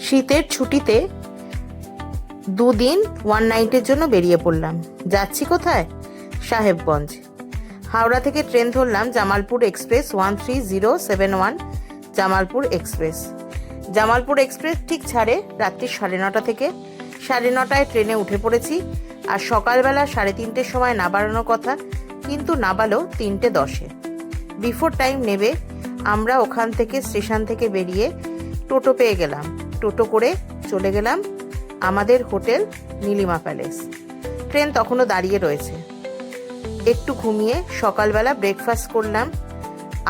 শীতের ছুটিতে 2 দিন 1 নাইটের জন্য বেরিয়ে পড়লাম। যাচ্ছি কোথায়? সাহেবগঞ্জ। হাওড়া থেকে ট্রেন ধরলাম Jamalpur express 13071 Jamalpur express. Jamalpur express ঠিক ছাড়ে রাত্রি 9:30 থেকে। 9:30 ট্রেনে উঠে পড়েছি। আর সকালবেলা 3:30 সময় নামানোর কথা, কিন্তু নামালো 3:10। বিফোর টাইম নেবে আমরা ওখান থেকে স্টেশন থেকে বেরিয়ে টোটো পেয়ে গেলাম। টোটো করে চলে গেলাম আমাদের হোটেল নীলিমা প্যালেস। ট্রেন তখনও দাঁড়িয়ে রয়েছে। একটু ঘুমিয়ে সকালবেলা ব্রেকফাস্ট করলাম,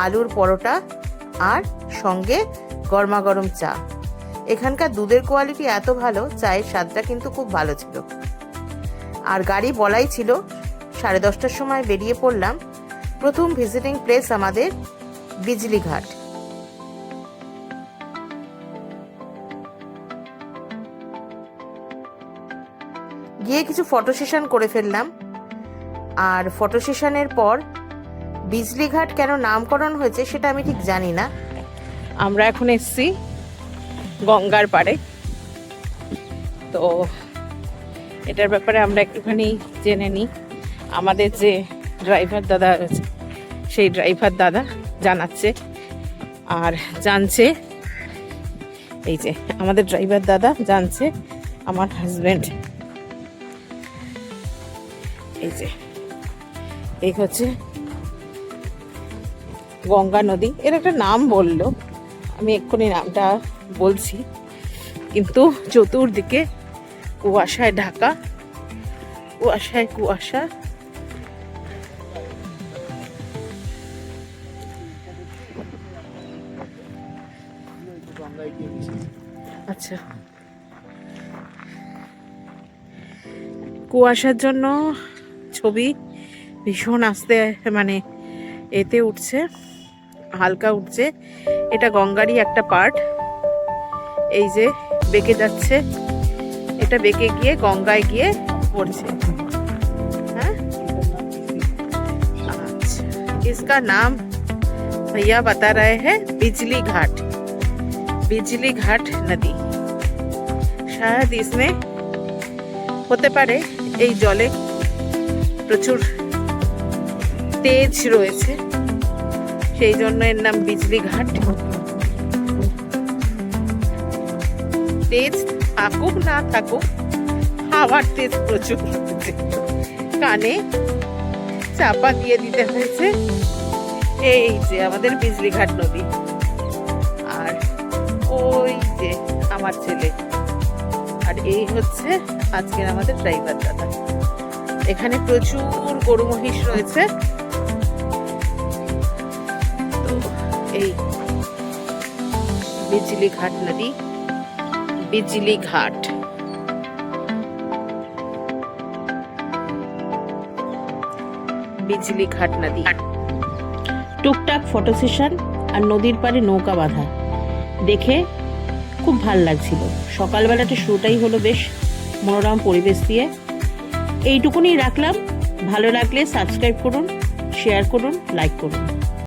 আলুর পরোটা আর সঙ্গে গরমা গরম চা। এখানকার দুধের কোয়ালিটি এত ভালো, চায়ের স্বাদটা কিন্তু খুব ভালো ছিল। আর গাড়ি বলাই ছিল। 10:30টার সময় বেরিয়ে পড়লাম। প্রথম ভিজিটিং প্লেস আমাদের বিজলি ঘাট। গিয়ে কিছু ফটো সেশন করে ফেললাম। আর ফটো সেশনের পর বিজলি ঘাট কেন নামকরণ হয়েছে সেটা আমি ঠিক জানি না। আমরা এখন এসছি গঙ্গার পাড়ে, তো এটার ব্যাপারে আমরা একটুখানি জেনে নিই। আমাদের যে ড্রাইভার দাদা আছে সেই ড্রাইভার দাদা জানাচ্ছে আর জানছে, এই যে আমাদের ড্রাইভার দাদা জানছে আমার হাজব্যান্ড। এই যে এই হচ্ছে গঙ্গা নদী। এর একটা নাম বললো, আমি এক্ষুনি নামটা বলছি, কিন্তু চতুর্দিকে কুয়াশায় ঢাকা, কুয়াশায় কুয়াশা। আচ্ছা, কুয়াশার জন্য ছবি ভীষণ আস্তে মানে এতে উঠছে, হালকা উঠছে। এটা গঙ্গারই একটা পার্ট। এই যে বেঁকে যাচ্ছে, এটা বেঁকে গিয়ে গঙ্গায় গিয়ে পড়ছে। হ্যাঁ, अच्छा, इसका नाम भैया बता रहे हैं बिजली घाट। बिजली घाट नदी शायद इसमें হতে পারে এই জলে প্রচুর তেজ রয়েছে, সেই জন্য এর নাম বিজলি ঘাট। তেজ থাকুক না থাকুক, হাওয়ার তেজ প্রচুর রয়েছে। কানে চাপা দিয়ে দিতে হয়েছে। এই যে আমাদের বিজলি ঘাট নদী, আর ওই যে আমার ছেলে, আর এই হচ্ছে আজকের আমাদের ড্রাইভার দাদা। এখানে প্রচুর গরু মহিষ রয়েছে। তো এই বিজলি ঘাট নদী, বিজলি ঘাট। বিজলি ঘাট নদী। টুকটাক ফটো সেশন আর নদীর পাড়ে নৌকা বাঁধা দেখে খুব ভাল লাগছিল। সকালবেলাটা শুরুটাই হলো বেশ মনোরম পরিবেশ দিয়ে। এইটুকুনি রাখলাম। ভালো লাগলে সাবস্ক্রাইব করুন, শেয়ার করুন, লাইক করুন।